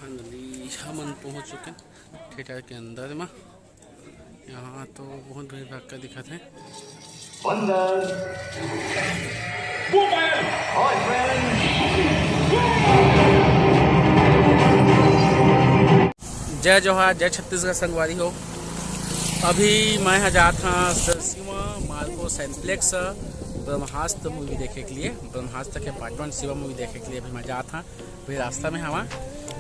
Finally हम पहुँच चुके थिएटर के अंदर में। यहाँ तो बहुत भीड़ भड़का दिखा थे। जय जोहार, जय छत्तीसगढ़ संगवारी हो। अभी मैं हजार था सिवा मार्को सैनप्लेक्स ब्रह्मास्त्र मूवी देखे के लिए, ब्रह्मास्त्र के पार्ट 1 शिवा मूवी देखे के लिए अभी मैं जा था। फिर रास्ता में हवा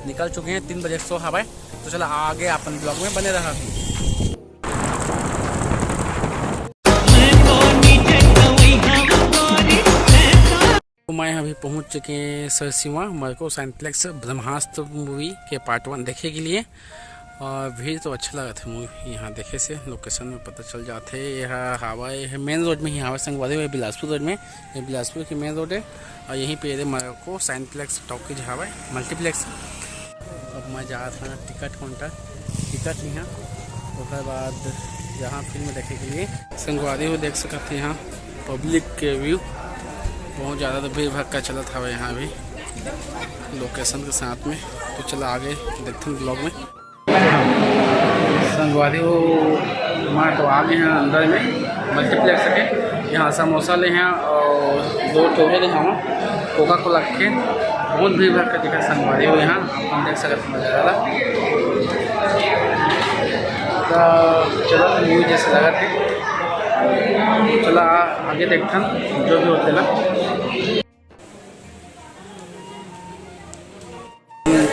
निकल चुके हैं 3 बजे सो हवा। तो चला आगे अपन ब्लॉग में बने रहा। मैं अभी पहुंच चुके हैं सरसिवा मार्को सैनप्लेक्स ब्रह्मास्त्र मूवी के पार्ट 1 देखे के लिए। और भीड़ तो अच्छा लगा था मूवी यहाँ देखे से, लोकेशन में पता चल जाते। यह हवा है मेन रोड में ही हवा संगवारी है, बिलासपुर रोड में। ये बिलासपुर की मेन रोड है और यहीं पे मार्को सैनप्लेक्स टॉकीज हवा मल्टीप्लेक्स। अब मैं जा रहा था टिकट काउंटर, टिकट यहाँ उसके बाद यहाँ फिल्म देखे के लिए संगवारी हो देख सकते यहाँ पब्लिक के व्यू बहुत ज़्यादा तो भीड़ भड़का चला था यहाँ भी लोकेशन के साथ में। तो चला आगे देखते हैं ब्लॉग में। संगवारी हो मैं तो आ गए हैं अंदर में मल्टीप्लेक्स के। यहाँ समोसा ले हैं और 2 टोहे ले हैं कोका कोला के। बहुत भीड़ भड़का दिखा संगवारी हो यहाँ हम देख सकते नज़ारा। तो चलो मूवी जैसे लगा थे, चला आगे देखता जो भी होते ला।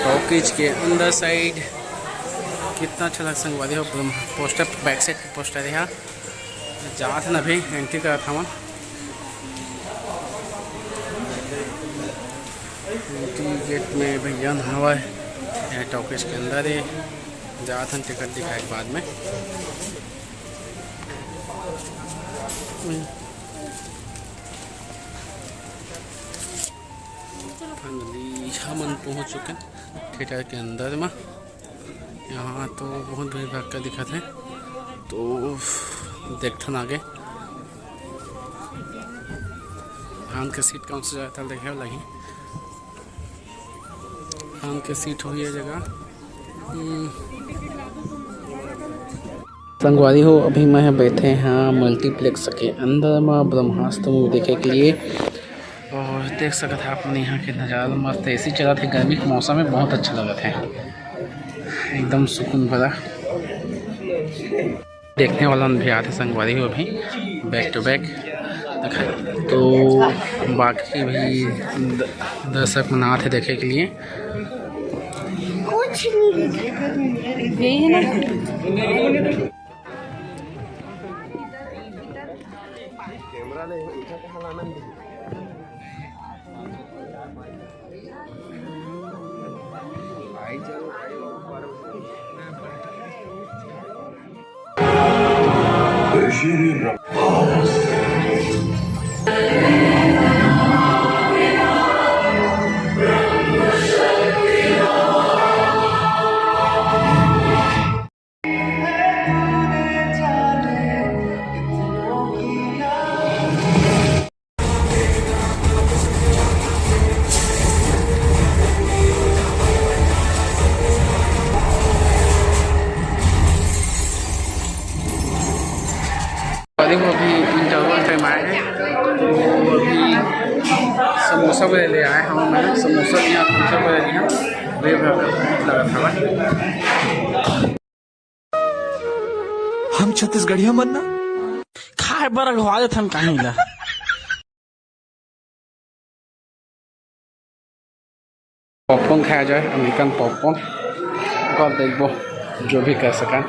टॉकीज के अंदर साइड कितना अच्छा लगा संगवारी हो। पोस्टर बैक साइड की पोस्टर है यहाँ जहाँ था ना भी एंट्री करा था वहाँ एंट्री गेट में भैया हवा है। टॉकीज के अंदर है जहाँ था टिकट दिखाए बाद में। फाइनली हम पहुँच चुके थिएटर के अंदर में। यहाँ तो बहुत भीड़ भड़का दिखा थे। तो देखते आगे हम के सीट कौन से ज़्यादा देखे लगी हम के सीट हुई है जगह संगवारी हो। अभी मैं बैठे हैं मल्टीप्लेक्स के अंदर में ब्रह्मास्त्र मूवी देखे के लिए। और देख सकते हैं आपने यहाँ के नज़ारा मस्त एसी चला थे। गर्मी के मौसम में बहुत अच्छा लगा था, एकदम सुकून भरा। देखने वाला भी आते संगवारी हो अभी बैक टू बैक देखा। तो बाकी भी दर्शक मना थे देखे के लिए। कुछ यही है ना अभी इंटरवल टाइम आए हैं। तो अभी समोसा वगैरह ले आए हम। मैं समोसा यहाँ कुल्चा वगैरह लिया वे लगा था। हम छत्तीसगढ़िया बनना खाए बड़ा घुआ देते हम कहीं ला। पॉपकॉर्न खाया जाए, अमेरिकन पॉपकॉर्न। देखो जो भी कर सका।